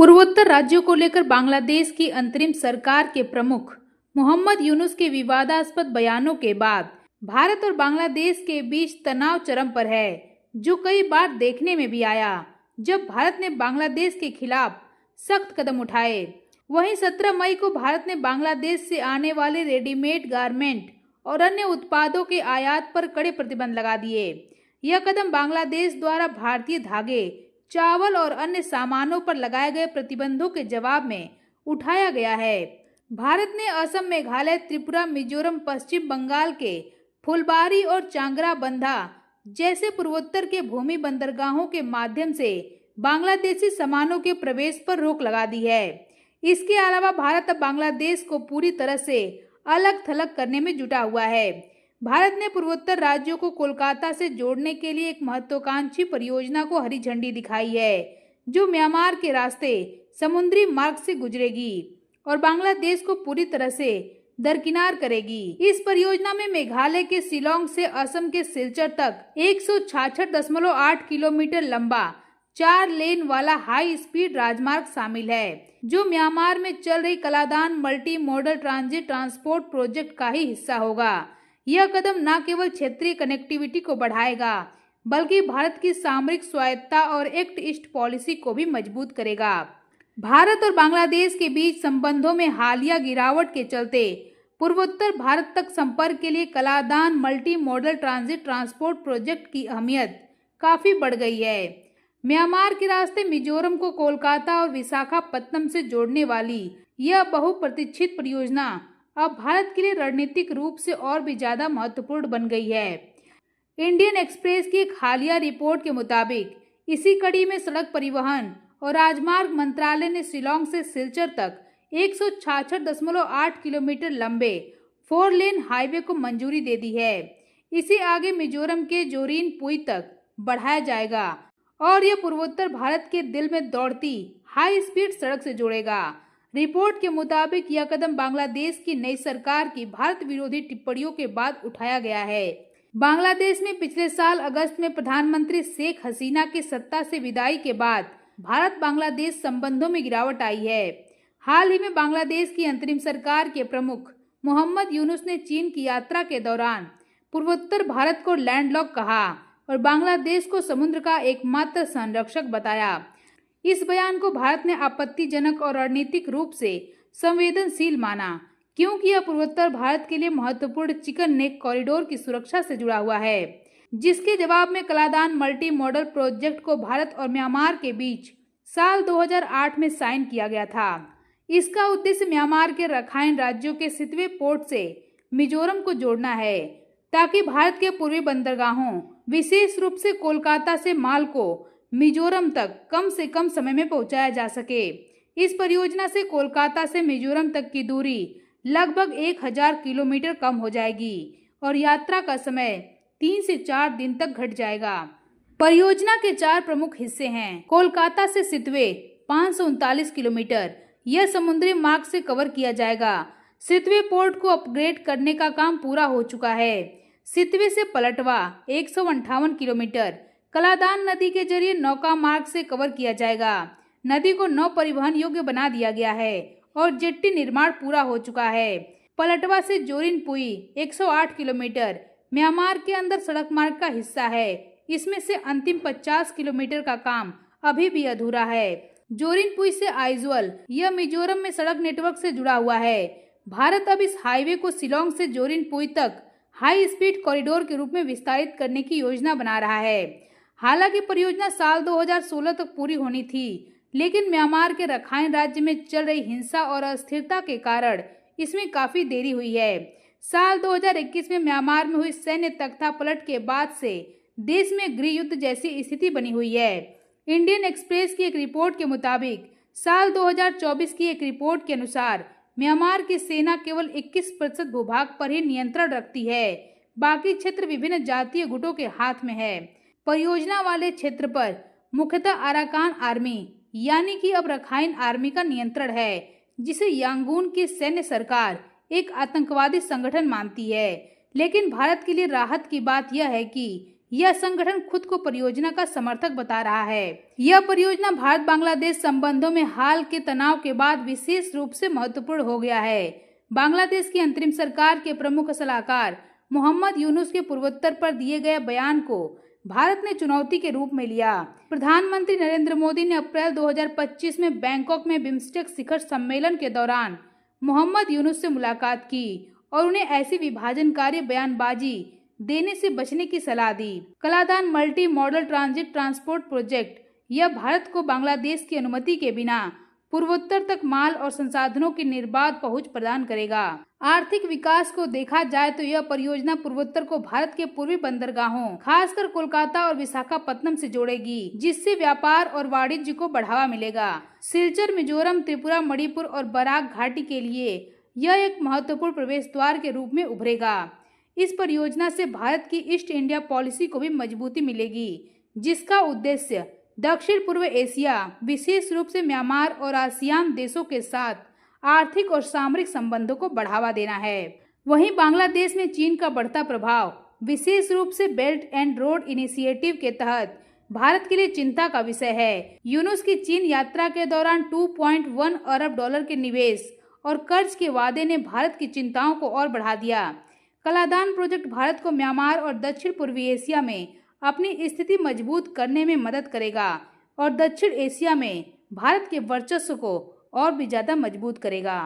पूर्वोत्तर राज्यों को लेकर बांग्लादेश की अंतरिम सरकार के प्रमुख मोहम्मद यूनुस के विवादास्पद बयानों के बाद भारत और बांग्लादेश के बीच तनाव चरम पर है, जो कई बार देखने में भी आया जब भारत ने बांग्लादेश के खिलाफ सख्त कदम उठाए। वहीं 17 मई को भारत ने बांग्लादेश से आने वाले रेडीमेड गारमेंट और अन्य उत्पादों के आयात पर कड़े प्रतिबंध लगा दिए। यह कदम बांग्लादेश द्वारा भारतीय धागे, चावल और अन्य सामानों पर लगाए गए प्रतिबंधों के जवाब में उठाया गया है। भारत ने असम, मेघालय, त्रिपुरा, मिजोरम, पश्चिम बंगाल के फुलबारी और चांगरा बंधा जैसे पूर्वोत्तर के भूमि बंदरगाहों के माध्यम से बांग्लादेशी सामानों के प्रवेश पर रोक लगा दी है। इसके अलावा भारत अब बांग्लादेश को पूरी तरह से अलग थलग करने में जुटा हुआ है। भारत ने पूर्वोत्तर राज्यों को कोलकाता से जोड़ने के लिए एक महत्वाकांक्षी परियोजना को हरी झंडी दिखाई है, जो म्यांमार के रास्ते समुद्री मार्ग से गुजरेगी और बांग्लादेश को पूरी तरह से दरकिनार करेगी। इस परियोजना में मेघालय के शिलोंग से असम के सिलचर तक 166.8 किलोमीटर लंबा 4 लेन वाला हाई स्पीड राजमार्ग शामिल है, जो म्यांमार में चल रही Kaladan multi modal transit transport project का ही हिस्सा होगा। यह कदम न केवल क्षेत्रीय कनेक्टिविटी को बढ़ाएगा, बल्कि भारत की सामरिक स्वायत्तता और एक्ट ईस्ट पॉलिसी को भी मजबूत करेगा। भारत और बांग्लादेश के बीच संबंधों में हालिया गिरावट के चलते पूर्वोत्तर भारत तक संपर्क के लिए Kaladan multi modal transit transport project की अहमियत काफी बढ़ गई है। म्यांमार के रास्ते मिजोरम को कोलकाता और विशाखापत्तनम से जोड़ने वाली यह बहुप्रतीक्षित परियोजना अब भारत के लिए रणनीतिक रूप से और भी ज्यादा महत्वपूर्ण बन गई है। इंडियन एक्सप्रेस की एक हालिया रिपोर्ट के मुताबिक इसी कड़ी में सड़क परिवहन और राजमार्ग मंत्रालय ने शिलोंग से सिलचर तक 166.8 किलोमीटर लंबे 4 लेन हाईवे को मंजूरी दे दी है। इसे आगे मिजोरम के जोरीन पुई तक बढ़ाया जाएगा और यह पूर्वोत्तर भारत के दिल में दौड़ती हाई स्पीड सड़क से जोड़ेगा। रिपोर्ट के मुताबिक यह कदम बांग्लादेश की नई सरकार की भारत विरोधी टिप्पणियों के बाद उठाया गया है। बांग्लादेश में पिछले साल अगस्त में प्रधानमंत्री शेख हसीना के सत्ता से विदाई के बाद भारत बांग्लादेश संबंधों में गिरावट आई है। हाल ही में बांग्लादेश की अंतरिम सरकार के प्रमुख मोहम्मद यूनुस ने चीन की यात्रा के दौरान पूर्वोत्तर भारत को लैंडलॉक कहा और बांग्लादेश को समुद्र का एकमात्र संरक्षक बताया। इस बयान को भारत ने आपत्तिजनक और रणनीतिक रूप से संवेदनशील माना, क्योंकि यह पूर्वोत्तर भारत के लिए महत्वपूर्ण चिकन नेक कॉरिडोर की सुरक्षा से जुड़ा हुआ है, जिसके जवाब में कलादान मल्टी मॉडल प्रोजेक्ट को भारत और म्यांमार के बीच साल 2008 में साइन किया गया था। इसका उद्देश्य म्यांमार के रखाइन राज्यों के सितवे पोर्ट से मिजोरम को जोड़ना है, ताकि भारत के पूर्वी बंदरगाहों, विशेष रूप से कोलकाता से माल को मिजोरम तक कम से कम समय में पहुंचाया जा सके। इस परियोजना से कोलकाता से मिजोरम तक की दूरी लगभग 1000 किलोमीटर कम हो जाएगी और यात्रा का समय 3 से 4 दिन तक घट जाएगा। परियोजना के 4 प्रमुख हिस्से हैं। कोलकाता से सितवे 539 किलोमीटर, यह समुद्री मार्ग से कवर किया जाएगा। सितवे पोर्ट को अपग्रेड करने का काम पूरा हो चुका है। सितवे से पलटवा 158 किलोमीटर कलादान नदी के जरिए नौका मार्ग से कवर किया जाएगा। नदी को नौ परिवहन योग्य बना दिया गया है और जेट्टी निर्माण पूरा हो चुका है। पलटवा से जोरिन पुई 108 किलोमीटर म्यांमार के अंदर सड़क मार्ग का हिस्सा है। इसमें से अंतिम 50 किलोमीटर का काम अभी भी अधूरा है। जोरिन पुई से आइजोल, यह मिजोरम में सड़क नेटवर्क से जुड़ा हुआ है। भारत अब इस हाईवे को शिलोंग से जोरिन पुई तक हाई स्पीड कॉरिडोर के रूप में विस्तारित करने की योजना बना रहा है। हालांकि परियोजना साल 2016 तक पूरी होनी थी, लेकिन म्यांमार के रखाइन राज्य में चल रही हिंसा और अस्थिरता के कारण इसमें काफी देरी हुई है। साल 2021 में म्यांमार में हुई सैन्य तख्तापलट के बाद से देश में गृह युद्ध जैसी स्थिति बनी हुई है। इंडियन एक्सप्रेस की एक रिपोर्ट के मुताबिक साल 2024 की एक रिपोर्ट के अनुसार म्यांमार की सेना केवल 21% भूभाग पर ही नियंत्रण रखती है, बाकी क्षेत्र विभिन्न जातीय गुटों के हाथ में है। परियोजना वाले क्षेत्र पर मुख्यतः अराकान आर्मी यानी कि अब रखाइन आर्मी का नियंत्रण है, जिसे यांगून की सैन्य सरकार एक आतंकवादी संगठन मानती है। लेकिन भारत के लिए राहत की बात यह है कि यह संगठन खुद को परियोजना का समर्थक बता रहा है। यह परियोजना भारत बांग्लादेश संबंधों में हाल के तनाव के बाद विशेष रूप से महत्वपूर्ण हो गया है। बांग्लादेश की अंतरिम सरकार के प्रमुख सलाहकार मोहम्मद यूनुस के पूर्वोत्तर पर दिए गए बयान को भारत ने चुनौती के रूप में लिया। प्रधानमंत्री नरेंद्र मोदी ने अप्रैल 2025 में बैंकॉक में बिम्स्टेक शिखर सम्मेलन के दौरान मोहम्मद यूनुस से मुलाकात की और उन्हें ऐसी विभाजनकारी बयानबाजी देने से बचने की सलाह दी। Kaladan multi modal transit transport project यह भारत को बांग्लादेश की अनुमति के बिना पूर्वोत्तर तक माल और संसाधनों की निर्बाध पहुंच प्रदान करेगा। आर्थिक विकास को देखा जाए तो यह परियोजना पूर्वोत्तर को भारत के पूर्वी बंदरगाहों खासकर कोलकाता और विशाखापत्तनम से जोड़ेगी, जिससे व्यापार और वाणिज्य को बढ़ावा मिलेगा। सिलचर, मिजोरम, त्रिपुरा, मणिपुर और बराक घाटी के लिए यह एक महत्वपूर्ण प्रवेश द्वार के रूप में उभरेगा। इस परियोजना से भारत की ईस्ट इंडिया पॉलिसी को भी मजबूती मिलेगी, जिसका उद्देश्य दक्षिण पूर्व एशिया, विशेष रूप से म्यांमार और आसियान देशों के साथ आर्थिक और सामरिक संबंधों को बढ़ावा देना है। वहीं बांग्लादेश में चीन का बढ़ता प्रभाव, विशेष रूप से बेल्ट एंड रोड इनिशिएटिव के तहत भारत के लिए चिंता का विषय है। यूनुस की चीन यात्रा के दौरान 2.1 अरब डॉलर के निवेश और कर्ज के वादे ने भारत की चिंताओं को और बढ़ा दिया। कलादान प्रोजेक्ट भारत को म्यांमार और दक्षिण पूर्वी एशिया में अपनी स्थिति मजबूत करने में मदद करेगा और दक्षिण एशिया में भारत के वर्चस्व को और भी ज्यादा मजबूत करेगा।